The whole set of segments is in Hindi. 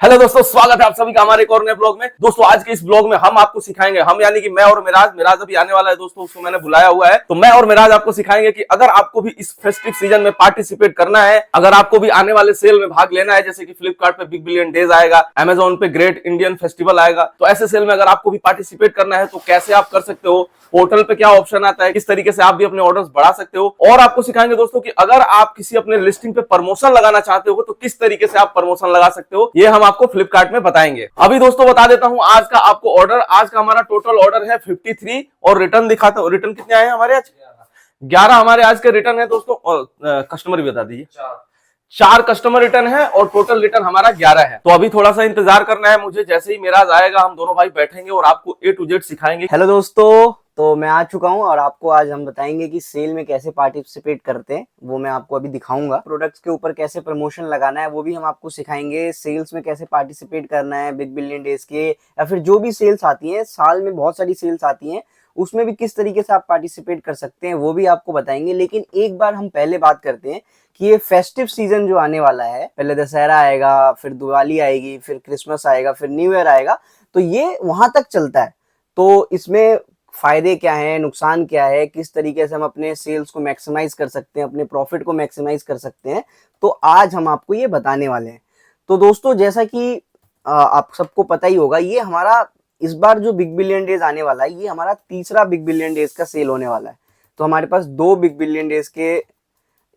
हेलो दोस्तों, स्वागत है आप सभी का हमारे एक और नए ब्लॉग में। दोस्तों आज के इस ब्लॉग में हम आपको सिखाएंगे, हम यानी कि मैं और मिराज अभी आने वाला है दोस्तों, उसको मैंने बुलाया हुआ है। तो मैं और मिराज आपको सिखाएंगे कि अगर आपको भी इस फेस्टिव सीजन में पार्टिसिपेट करना है, अगर आपको भी आने वाले सेल में भाग लेना है, जैसे कि फ्लिपकार्ट पे बिग बिलियन डेज आएगा, अमेजोन पे ग्रेट इंडियन फेस्टिवल आएगा, तो ऐसे सेल में अगर आपको भी पार्टिसिपेट करना है तो कैसे आप कर सकते हो, पोर्टल पे क्या ऑप्शन आता है, किस तरीके से आप भी अपने ऑर्डर्स बढ़ा सकते हो। और आपको सिखाएंगे दोस्तों कि अगर आप किसी अपने लिस्टिंग पे प्रमोशन लगाना चाहते हो तो किस तरीके से आप प्रमोशन लगा सकते हो, ये हम आपको फ्लिपकार्ट में बताएंगे। अभी दोस्तों बता देता हूं आज का आपको ऑर्डर। आज का हमारा टोटल ऑर्डर है 53 और रिटर्न दिखाता हूं। रिटर्न कितने आए हैं हमारे आज? 11 हमारे आज के रिटर्न है दोस्तों। कस्टमर भी बता दीजिए। 4 कस्टमर रिटर्न है और टोटल रिटर्न हमारा 11 है। तो अभी थोड़ा सा इंतजार करना है मुझे। जैसे ही मिराज आएगा हम दोनों भाई बैठेंगे और आपको A to Z सिखाएंगे। हेलो दोस्तों, तो मैं आ चुका हूं और आपको आज हम बताएंगे कि सेल में कैसे पार्टिसिपेट करते हैं। वो मैं आपको अभी दिखाऊंगा। प्रोडक्ट्स के ऊपर कैसे प्रमोशन लगाना है वो भी हम आपको सिखाएंगे। सेल्स में कैसे पार्टिसिपेट करना है बिग बिलियन डेज के, या फिर जो भी सेल्स आती हैं, साल में बहुत सारी सेल्स आती हैं, उसमें भी किस तरीके से आप पार्टिसिपेट कर सकते हैं वो भी आपको बताएंगे। लेकिन एक बार हम पहले बात करते हैं कि ये फेस्टिव सीजन जो आने वाला है, पहले दशहरा आएगा, फिर दिवाली आएगी, फिर क्रिसमस आएगा, फिर न्यू ईयर आएगा, तो ये वहां तक चलता है। तो इसमें फायदे क्या हैं, नुकसान क्या है, किस तरीके से हम अपने सेल्स को मैक्सिमाइज कर सकते हैं, अपने प्रॉफिट को मैक्सिमाइज कर सकते हैं, तो आज हम आपको ये बताने वाले हैं। तो दोस्तों, जैसा कि आप सबको पता ही होगा, ये हमारा इस बार जो बिग बिलियन डेज आने वाला है, ये हमारा तीसरा बिग बिलियन डेज का सेल होने वाला है। तो हमारे पास 2 बिग बिलियन डेज के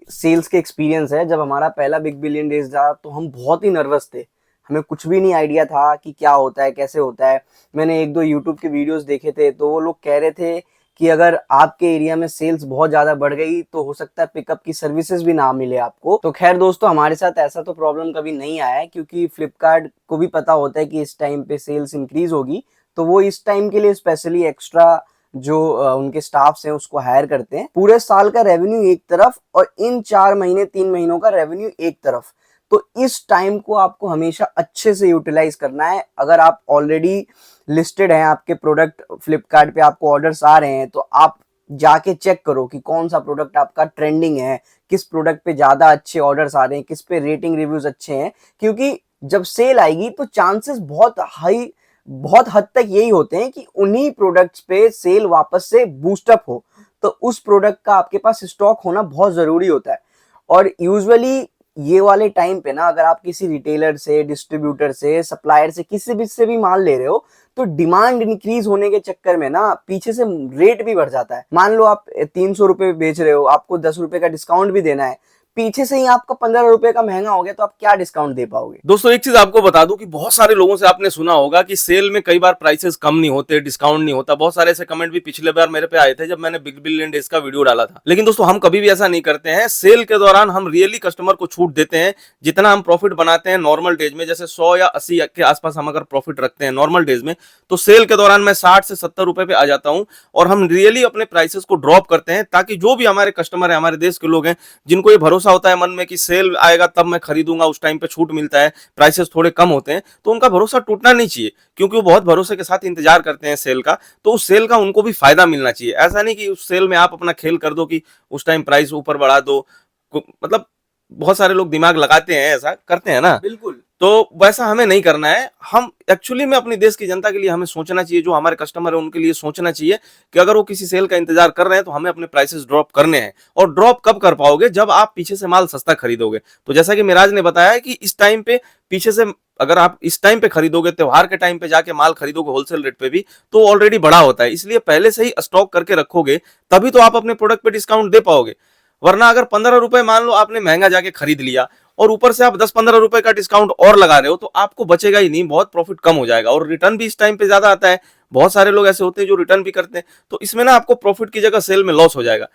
सेल्स के एक्सपीरियंस है। जब हमारा पहला बिग बिलियन डेज था तो हम बहुत ही नर्वस थे, हमें कुछ भी नहीं आइडिया था कि क्या होता है, कैसे होता है। मैंने 1-2 यूट्यूब के वीडियोस देखे थे, तो वो लोग कह रहे थे कि अगर आपके एरिया में सेल्स बहुत ज़्यादा बढ़ गई तो हो सकता है पिकअप की सर्विसेज भी ना मिले आपको। तो खैर दोस्तों, हमारे साथ ऐसा तो प्रॉब्लम कभी नहीं आया है, क्योंकि फ्लिपकार्ट को भी पता होता है कि इस टाइम पे सेल्स इंक्रीज होगी, तो वो इस टाइम के लिए स्पेशली एक्स्ट्रा जो उनके स्टाफ्स हैं उसको हायर करते हैं। पूरे साल का रेवेन्यू एक तरफ और इन 4 महीने 3 महीनों का रेवेन्यू एक तरफ। तो इस टाइम को आपको हमेशा अच्छे से यूटिलाइज करना है। अगर आप ऑलरेडी लिस्टेड हैं, आपके प्रोडक्ट फ्लिपकार्ट पे आपको ऑर्डर्स आ रहे हैं, तो आप जाके चेक करो कि कौन सा प्रोडक्ट आपका ट्रेंडिंग है, किस प्रोडक्ट पे ज्यादा अच्छे ऑर्डर्स आ रहे हैं, किस पे रेटिंग रिव्यूज अच्छे हैं। क्योंकि जब सेल आएगी तो चांसेस बहुत हद तक यही होते हैं कि उन्हीं प्रोडक्ट्स पे सेल वापस से बूस्टअप हो। तो उस प्रोडक्ट का आपके पास स्टॉक होना बहुत जरूरी होता है। और यूजुअली ये वाले टाइम पे ना, अगर आप किसी रिटेलर से, डिस्ट्रीब्यूटर से, सप्लायर से, किसी भी से भी माल ले रहे हो, तो डिमांड इंक्रीज होने के चक्कर में ना पीछे से रेट भी बढ़ जाता है। मान लो आप 300 रुपए बेच रहे हो, आपको 10 रुपए का डिस्काउंट भी देना है, पीछे से ही आपका 15 रुपए का महंगा हो गया, तो आप क्या डिस्काउंट दे पाओगे? दोस्तों एक चीज आपको बता दूं कि बहुत सारे लोगों से आपने सुना होगा कि सेल में कई बार प्राइसेस कम नहीं होते, डिस्काउंट नहीं होता। बहुत सारे ऐसे कमेंट भी पिछले बार मेरे पे आए थे जब मैंने बिग बिलियन डेज का वीडियो डाला था। लेकिन दोस्तों हम कभी भी ऐसा नहीं करते हैं। सेल के दौरान हम रियली कस्टमर को छूट देते हैं। जितना हम प्रॉफिट बनाते हैं नॉर्मल डेज में, जैसे 100 या 80 के आसपास हम अगर प्रॉफिट रखते हैं नॉर्मल डेज में, तो सेल के दौरान मैं 60 से 70 रुपए पे आ जाता हूं। और हम रियली अपने प्राइसेस को ड्रॉप करते हैं, ताकि जो भी हमारे कस्टमर है, हमारे देश के लोग हैं, जिनको ये भरोसा होता है मन में कि सेल आएगा तब मैं खरीदूंगा, उस टाइम पे छूट मिलता है, प्राइसेस थोड़े कम होते हैं, तो उनका भरोसा टूटना नहीं चाहिए। क्योंकि वो बहुत भरोसे के साथ इंतजार करते हैं सेल का, तो उस सेल का उनको भी फायदा मिलना चाहिए। ऐसा नहीं कि उस सेल में आप अपना खेल कर दो कि उस टाइम प्राइस ऊपर बढ़ा दो। मतलब बहुत सारे लोग दिमाग लगाते हैं, ऐसा करते हैं ना। बिल्कुल। तो वैसा हमें नहीं करना है। हम एक्चुअली में अपनी देश की जनता के लिए हमें सोचना चाहिए, जो हमारे कस्टमर है उनके लिए सोचना चाहिए कि अगर वो किसी सेल का इंतजार कर रहे हैं तो हमें अपने प्राइसेस ड्रॉप करने हैं। और ड्रॉप कब कर पाओगे? जब आप पीछे से माल सस्ता खरीदोगे। तो जैसा कि मिराज ने बताया कि इस टाइम पे पीछे से अगर आप इस टाइम पे खरीदोगे, त्योहार के टाइम पे जाके माल खरीदोगे होलसेल रेट पे भी, तो ऑलरेडी बड़ा होता है। इसलिए पहले से ही स्टॉक करके रखोगे, तभी तो आप अपने प्रोडक्ट पे डिस्काउंट दे पाओगे। वरना अगर 15 रुपए मान लो आपने महंगा जाके खरीद लिया और ऊपर से आप 10-15 रुपए का डिस्काउंट और लगा रहे हो, तो आपको बचेगा ही नहीं, बहुत प्रॉफिट कम हो जाएगा। और रिटर्न भी इस टाइम पे ज्यादा आता है। बहुत सारे लोग ऐसे होते हैं जो रिटर्न भी करते हैं, तो इसमें ना आपको प्रॉफिट की जगह सेल में लॉस हो जाएगा।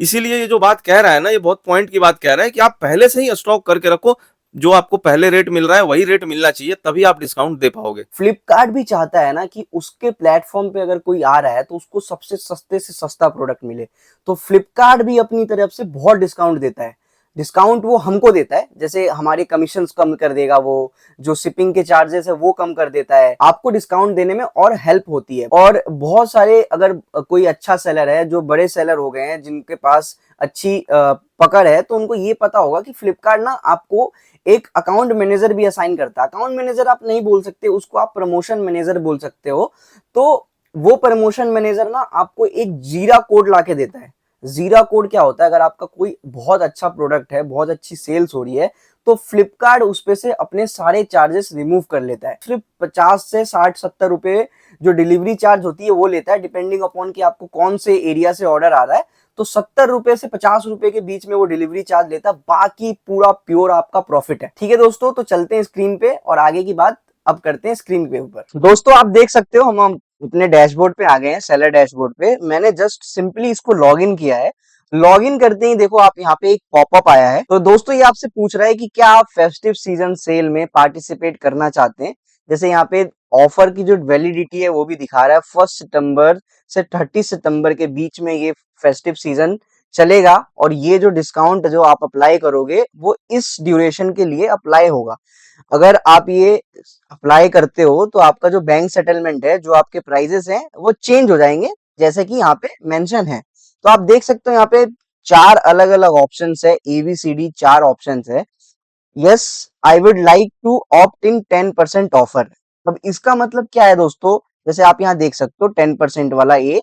इसीलिए ये जो बात कह रहा है ना, ये बहुत पॉइंट की बात कह रहा है कि आप पहले से ही स्टॉक करके रखो। जो आपको पहले रेट मिल रहा है वही रेट मिलना चाहिए, तभी आप डिस्काउंट दे पाओगे। फ्लिपकार्ट भी चाहता है ना कि उसके प्लेटफॉर्म पे अगर कोई आ रहा है तो उसको सबसे सस्ते से सस्ता प्रोडक्ट मिले। तो फ्लिपकार्ट भी अपनी तरफ से बहुत डिस्काउंट देता है। डिस्काउंट वो हमको देता है, जैसे हमारे कमीशंस कम कर देगा, वो जो शिपिंग के चार्जेस है वो कम कर देता है, आपको डिस्काउंट देने में और हेल्प होती है। और बहुत सारे, अगर कोई अच्छा सेलर है, जो बड़े सेलर हो गए हैं जिनके पास अच्छी पकड़ है, तो उनको ये पता होगा कि फ्लिपकार्ट ना आपको एक अकाउंट मैनेजर भी असाइन करता है। अकाउंट मैनेजर आप नहीं बोल सकते, उसको आप प्रमोशन मैनेजर बोल सकते हो। तो वो प्रमोशन मैनेजर ना आपको एक जीरा कोड ला के देता है। जीरा कोड क्या होता है, अगर आपका कोई बहुत अच्छा प्रोडक्ट है, बहुत अच्छी सेल्स हो रही है, तो फ्लिपकार्ट उस पे से अपने सारे चार्जेस रिमूव कर लेता है। सिर्फ 50 से 60-70 रुपए जो डिलीवरी चार्ज होती है वो लेता है, डिपेंडिंग अपॉन कि आपको कौन से एरिया से ऑर्डर आ रहा है। तो 70 रुपए से 50 रुपए के बीच में वो डिलीवरी चार्ज लेता है, बाकी पूरा प्योर आपका प्रॉफिट है। ठीक है दोस्तों, तो चलते हैं स्क्रीन पे और आगे की बात अब करते हैं स्क्रीन के ऊपर। दोस्तों आप देख सकते हो, हम अपने डैशबोर्ड पे आ गए हैं, सेलर डैशबोर्ड पे। मैंने जस्ट सिंपली इसको लॉग इन किया है। लॉग इन करते ही देखो आप यहाँ पे एक पॉपअप आया है। तो दोस्तों ये आपसे पूछ रहा है कि क्या आप फेस्टिव सीजन सेल में पार्टिसिपेट करना चाहते हैं। जैसे यहाँ पे ऑफर की जो वैलिडिटी है वो भी दिखा रहा है, 1 सितंबर से 30 सितंबर के बीच में ये फेस्टिव सीजन चलेगा। और ये जो डिस्काउंट जो आप अप्लाई करोगे वो इस ड्यूरेशन के लिए अप्लाई होगा। अगर आप ये अप्लाई करते हो तो आपका जो बैंक सेटलमेंट है, जो आपके प्राइजेस हैं, वो चेंज हो जाएंगे, जैसे कि यहाँ पे मेंशन है। तो आप देख सकते हो यहाँ पे 4 अलग अलग ऑप्शंस है, ABCD 4 ऑप्शंस है। Yes, I would like to opt in 10% offer. अब इसका मतलब क्या है दोस्तों, जैसे आप यहाँ देख सकते हो 10% वाला ए,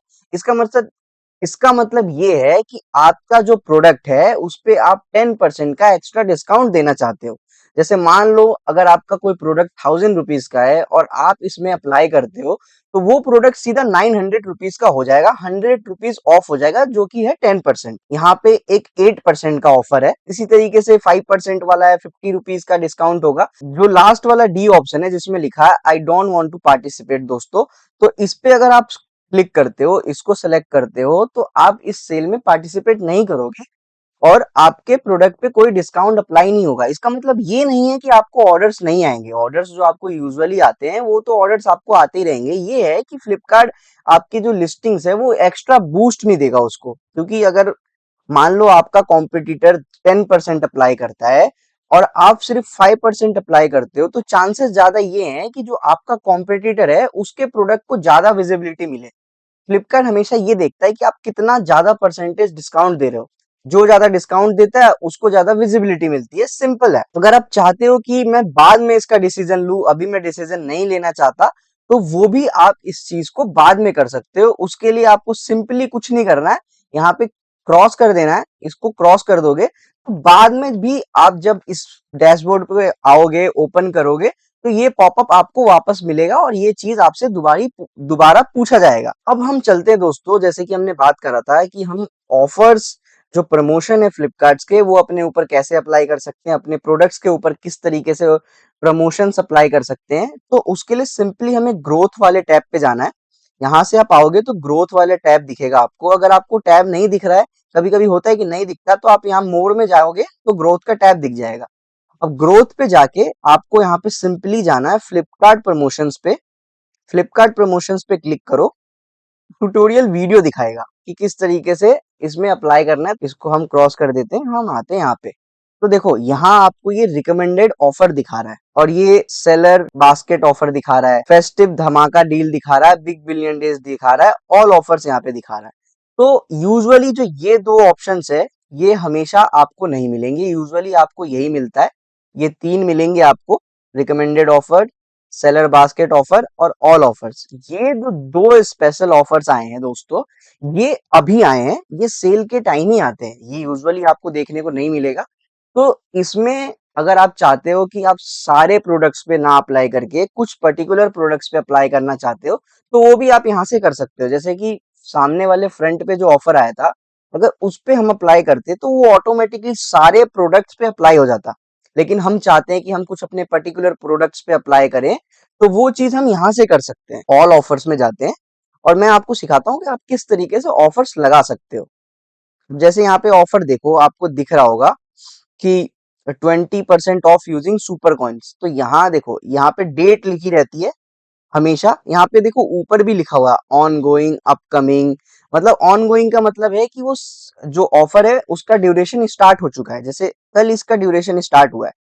इसका मतलब ये है कि आपका जो प्रोडक्ट है उस पे आप 10% का एक्स्ट्रा डिस्काउंट देना चाहते हो। जैसे मान लो अगर आपका कोई प्रोडक्ट 1000 रुपीज का है और आप इसमें अप्लाई करते हो, तो वो प्रोडक्ट सीधा 900 रुपीज का हो जाएगा, 100 रुपीज ऑफ हो जाएगा, जो कि है 10%। यहाँ पे एक 8% का ऑफर है। इसी तरीके से 5% वाला है, 50 रुपीज का डिस्काउंट होगा। जो लास्ट वाला डी ऑप्शन है जिसमें लिखा है I don't want to participate दोस्तों, तो इस पे अगर आप क्लिक करते हो, इसको सेलेक्ट करते हो, तो आप इस सेल में पार्टिसिपेट नहीं करोगे और आपके प्रोडक्ट पे कोई डिस्काउंट अप्लाई नहीं होगा। इसका मतलब ये नहीं है कि आपको ऑर्डर्स नहीं आएंगे। ऑर्डर्स जो आपको यूजुअली आते हैं वो तो ऑर्डर्स आपको आते ही रहेंगे। ये है कि फ्लिपकार्ट आपकी जो लिस्टिंग्स है वो एक्स्ट्रा बूस्ट नहीं देगा उसको, क्योंकि अगर मान लो आपका कॉम्पिटिटर 10% अप्लाई करता है और आप सिर्फ 5% अप्लाई करते हो, तो चांसेस ज्यादा ये हैं कि जो आपका कॉम्पिटिटर है उसके प्रोडक्ट को ज्यादा विजिबिलिटी मिले। फ्लिपकार्ट हमेशा ये देखता है कि आप कितना ज्यादा परसेंटेज डिस्काउंट दे रहे हो। जो ज्यादा डिस्काउंट देता है उसको ज्यादा विजिबिलिटी मिलती है, सिंपल है। अगर आप चाहते हो कि मैं बाद में इसका डिसीजन लूं, अभी मैं डिसीजन नहीं लेना चाहता, तो वो भी आप इस चीज को बाद में कर सकते हो। उसके लिए आपको सिंपली कुछ नहीं करना है, यहाँ पे क्रॉस कर देना है। इसको क्रॉस कर दोगे तो बाद में भी आप जब इस डैशबोर्ड पे आओगे, ओपन करोगे, तो ये पॉपअप आपको वापस मिलेगा और ये चीज आपसे दोबारा पूछा जाएगा। अब हम चलते हैं दोस्तों, जैसे कि हमने बात करा था कि हम ऑफर्स, जो प्रमोशन है फ्लिपकार्ट के, वो अपने ऊपर कैसे अप्लाई कर सकते हैं, अपने प्रोडक्ट्स के ऊपर किस तरीके से प्रमोशन अप्लाई कर सकते हैं। तो उसके लिए सिंपली हमें ग्रोथ वाले टैब पे जाना है। यहाँ से आप आओगे तो ग्रोथ वाले टैब दिखेगा आपको। अगर आपको टैब नहीं दिख रहा है, कभी कभी होता है कि नहीं दिखता, तो आप यहाँ मोर में जाओगे तो ग्रोथ का टैब दिख जाएगा। अब ग्रोथ पे जाके आपको यहाँ पे सिंपली जाना है फ्लिपकार्ट प्रमोशंस पे। फ्लिपकार्ट प्रमोशंस पे क्लिक करो, ट्यूटोरियल वीडियो दिखाएगा कि किस तरीके से इसमें अप्लाई करना है। इसको हम क्रॉस कर देते हैं, हम आते हैं यहाँ पे। तो देखो यहाँ आपको ये रिकमेंडेड ऑफर दिखा रहा है और ये सेलर बास्केट ऑफर दिखा रहा है, फेस्टिव धमाका डील दिखा रहा है, बिग बिलियन डेज दिखा रहा है, ऑल ऑफर्स यहाँ पे दिखा रहा है। तो यूजुअली जो ये 2 ऑप्शंस है ये हमेशा आपको नहीं मिलेंगे, यूजुअली आपको यही मिलता है। ये 3 मिलेंगे आपको, recommended offer, seller basket offer और ऑल ऑफर्स। ये जो 2 स्पेशल ऑफर्स आए हैं दोस्तों, ये अभी आए हैं, ये सेल के टाइम ही आते हैं, ये यूजुअली आपको देखने को नहीं मिलेगा। तो इसमें अगर आप चाहते हो कि आप सारे प्रोडक्ट्स पे ना अप्लाई करके कुछ पर्टिकुलर प्रोडक्ट्स पे अप्लाई करना चाहते हो, तो वो भी आप यहाँ से कर सकते हो। जैसे कि सामने वाले फ्रंट पे जो ऑफर आया था, अगर उस पे हम अप्लाई करते तो वो ऑटोमेटिकली सारे प्रोडक्ट्स पे अप्लाई हो जाता। लेकिन हम चाहते हैं कि हम कुछ अपने पर्टिकुलर प्रोडक्ट्स पे अप्लाई करें, तो वो चीज हम यहाँ से कर सकते हैं। ऑल ऑफर्स में जाते हैं और मैं आपको सिखाता हूँ कि आप किस तरीके से ऑफर्स लगा सकते हो। जैसे यहाँ पे ऑफर देखो, आपको दिख रहा होगा कि 20% ऑफ यूजिंग सुपर कॉइन्स। तो यहाँ देखो, यहाँ पे डेट लिखी रहती है हमेशा। यहाँ पे देखो ऊपर भी लिखा हुआ ऑन गोइंग, अपकमिंग, मतलब ऑन गोइंग का मतलब है कि वो जो ऑफर है उसका ड्यूरेशन स्टार्ट हो चुका है। जैसे कल इसका ड्यूरेशन स्टार्ट हुआ है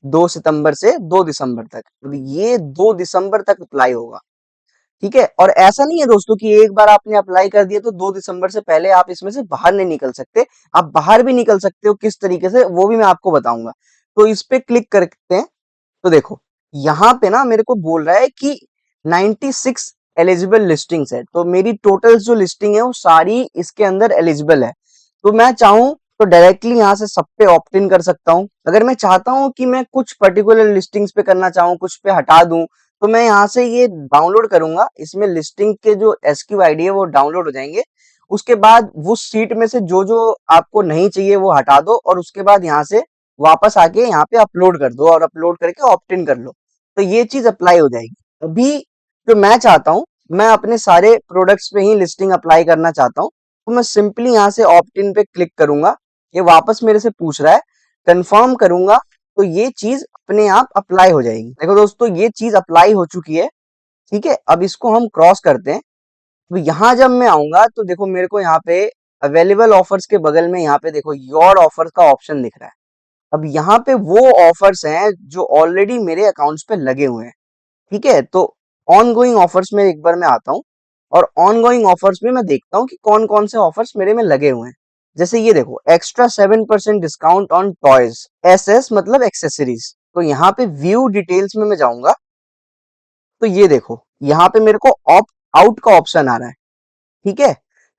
2 सितंबर से 2 दिसंबर तक, तो ये 2 दिसंबर तक अप्लाई होगा। ठीक है, और ऐसा नहीं है दोस्तों कि एक बार आपने अप्लाई कर दिया तो 2 दिसंबर से पहले आप इसमें से बाहर नहीं निकल सकते। आप बाहर भी निकल सकते हो, किस तरीके से वो भी मैं आपको बताऊंगा। तो इस पे क्लिक करते हैं तो देखो यहाँ पे ना मेरे को बोल रहा है कि 96 एलिजिबल लिस्टिंग्स है, तो मेरी टोटल जो लिस्टिंग है वो सारी इसके अंदर एलिजिबल है। तो मैं चाहूं तो डायरेक्टली यहाँ से सब पे ऑप्ट इन कर सकता हूँ। अगर मैं चाहता हूँ कि मैं कुछ पर्टिकुलर लिस्टिंग्स पे करना चाहूँ, कुछ पे हटा दूं, तो मैं यहाँ से ये डाउनलोड करूंगा। इसमें लिस्टिंग के जो SQ ID है वो डाउनलोड हो जाएंगे। उसके बाद वो सीट में से जो जो आपको नहीं चाहिए वो हटा दो, और उसके बाद यहाँ से वापस आके यहाँ पे अपलोड कर दो, और अपलोड करके ऑप्ट इन कर लो, तो ये चीज अप्लाई हो जाएगी। अभी जो मैं चाहता हूँ, मैं अपने सारे प्रोडक्ट्स पे ही लिस्टिंग अप्लाई करना चाहता हूँ, तो मैं सिंपली यहाँ से ऑप्ट इन पे क्लिक करूंगा। ये वापस मेरे से पूछ रहा है, कंफर्म करूंगा, तो ये चीज अपने आप अप्लाई हो जाएगी। देखो दोस्तों, ये चीज अप्लाई हो चुकी है। ठीक है, अब इसको हम क्रॉस करते हैं। तो यहाँ जब मैं आऊंगा तो देखो मेरे को यहाँ पे अवेलेबल ऑफर्स के बगल में यहाँ पे देखो योर ऑफर्स का ऑप्शन दिख रहा है। अब यहाँ पे वो ऑफर्स हैं जो ऑलरेडी मेरे अकाउंट्स पे लगे हुए हैं। ठीक है, तो ऑन गोइंग ऑफर्स में एक बार मैं आता हूँ, और ऑन गोइंग ऑफर्स में मैं देखता हूँ कि कौन कौन से ऑफर्स मेरे में लगे हुए हैं। जैसे ये देखो, extra 7% discount on toys, SS मतलब एक्सेसरीज। तो यहाँ पे व्यू डिटेल्स में मैं जाऊंगा, तो ये देखो यहाँ पे मेरे को ऑप्ट आउट का ऑप्शन आ रहा है। ठीक है,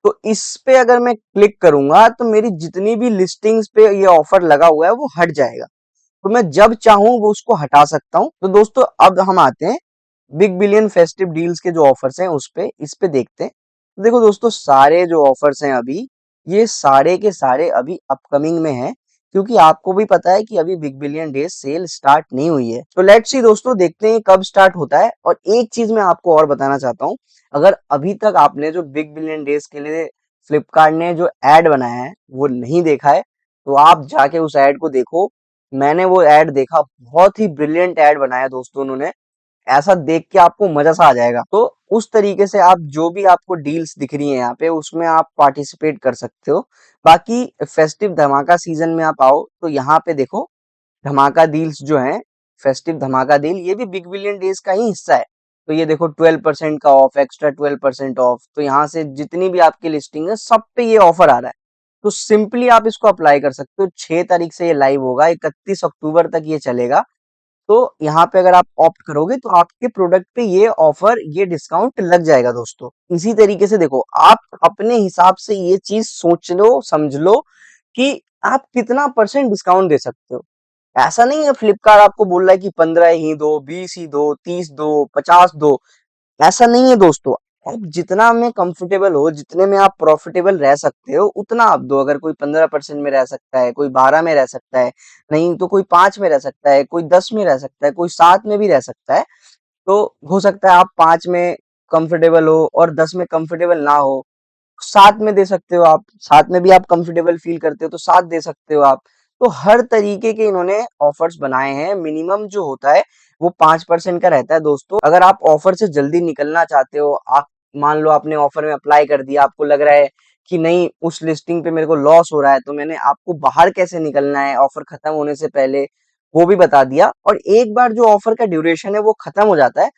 तो इस पे अगर मैं क्लिक करूंगा तो मेरी जितनी भी लिस्टिंग्स पे ये ऑफर लगा हुआ है वो हट जाएगा। तो मैं जब चाहूं वो उसको हटा सकता हूं। तो दोस्तों अब हम आते हैं बिग बिलियन फेस्टिव डील्स के जो ऑफर्स हैं उस पे, इस पे देखते हैं। तो देखो दोस्तों, सारे जो ऑफर्स हैं अभी, ये सारे के सारे अभी अपकमिंग में हैं, क्योंकि आपको भी पता है कि अभी big billion days cell start नहीं हुई है। तो लेट्स सी दोस्तों, देखते हैं कब स्टार्ट होता है। और एक चीज मैं आपको और बताना चाहता हूँ, अगर अभी तक आपने जो बिग बिलियन डेज के लिए फ्लिपकार्ट ने जो एड बनाया है वो नहीं देखा है, तो आप जाके उस एड को देखो। मैंने वो एड देखा, बहुत ही ब्रिलियंट एड बनाया दोस्तों उन्होंने। ऐसा देख के आपको मजा सा आ जाएगा। तो उस तरीके से आप जो भी आपको डील्स दिख रही हैं यहाँ पे, उसमें आप पार्टिसिपेट कर सकते हो। बाकी फेस्टिव धमाका सीजन में आप आओ तो यहाँ पे देखो धमाका डील्स जो हैं, फेस्टिव धमाका डील, ये भी बिग बिलियन डेज का ही हिस्सा है। तो ये देखो 12% का ऑफ, एक्स्ट्रा 12% ऑफ। तो यहाँ से जितनी भी आपकी लिस्टिंग है सब पे ये ऑफर आ रहा है। तो सिंपली आप इसको अप्लाई कर सकते हो। 6 तारीख से ये लाइव होगा, 31 अक्टूबर तक ये चलेगा। तो यहाँ पे अगर आप ऑप्ट करोगे तो आपके प्रोडक्ट पे ये ऑफर, ये डिस्काउंट लग जाएगा दोस्तों। इसी तरीके से देखो, आप अपने हिसाब से ये चीज सोच लो, समझ लो कि आप कितना % डिस्काउंट दे सकते हो। ऐसा नहीं है फ्लिपकार्ट आपको बोल रहा है कि 15 ही दो, 20 ही दो, 30 दो, 50 दो। ऐसा नहीं है दोस्तों। आप जितना में कंफर्टेबल हो, जितने में आप प्रॉफिटेबल रह सकते हो, उतना आप दो। अगर कोई 15% में रह सकता है, कोई 12 में रह सकता है, नहीं तो कोई 5 में रह सकता है, कोई 10 में रह सकता है, कोई 7 में भी रह सकता है। तो हो सकता है आप 5 में कंफर्टेबल हो और 10 में कंफर्टेबल ना हो, 7 में दे सकते हो आप। 7 में भी आप कंफर्टेबल फील करते हो तो 7 दे सकते हो आप। तो हर तरीके के इन्होंने ऑफर्स बनाए हैं। मिनिमम जो होता है वो 5% का रहता है दोस्तों। अगर आप ऑफर से जल्दी निकलना चाहते हो, आप मान लो आपने ऑफर में अप्लाई कर दिया, आपको लग रहा है कि नहीं उस लिस्टिंग पे मेरे को लॉस हो रहा है, तो मैंने आपको बाहर कैसे निकलना है ऑफर खत्म होने से पहले वो भी बता दिया। और एक बार जो ऑफर का ड्यूरेशन है वो खत्म हो जाता है,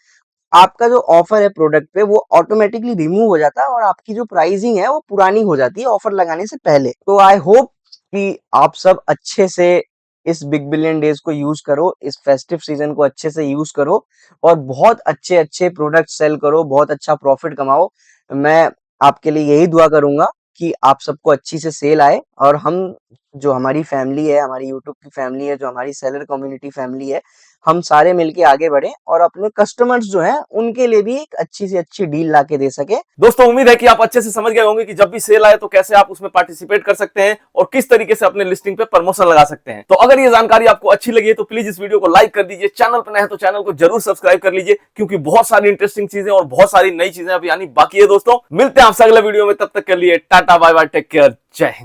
आपका जो ऑफर है प्रोडक्ट पे वो ऑटोमेटिकली रिमूव हो जाता है, और आपकी जो प्राइसिंग है वो पुरानी हो जाती है ऑफर लगाने से पहले। तो आई होप कि आप सब अच्छे से इस बिग बिलियन डेज को यूज करो, इस फेस्टिव सीजन को अच्छे से यूज करो, और बहुत अच्छे अच्छे प्रोडक्ट सेल करो, बहुत अच्छा प्रॉफिट कमाओ। मैं आपके लिए यही दुआ करूंगा कि आप सबको अच्छी से सेल आए, और हम जो हमारी फैमिली है, हमारी यूट्यूब की फैमिली है, जो हमारी सेलर कम्युनिटी फैमिली है, हम सारे मिलके आगे बढ़े और अपने कस्टमर्स जो हैं उनके लिए भी एक अच्छी से अच्छी डील ला के दे सके। दोस्तों उम्मीद है कि आप अच्छे से समझ गए होंगे कि जब भी सेल आए तो कैसे आप उसमें पार्टिसिपेट कर सकते हैं और किस तरीके से अपने लिस्टिंग पे प्रमोशन लगा सकते हैं। तो अगर ये जानकारी आपको अच्छी लगी है तो प्लीज इस वीडियो को लाइक कर दीजिए। चैनल पर नए हैं तो चैनल को जरूर सब्सक्राइब कर लीजिए, क्योंकि बहुत सारी इंटरेस्टिंग चीजें और बहुत सारी नई चीजें अभी आनी बाकी है। दोस्तों मिलते हैं आपसे अगले वीडियो में, तब तक के लिए टाटा बाय बाय, टेक केयर, जय हिंद।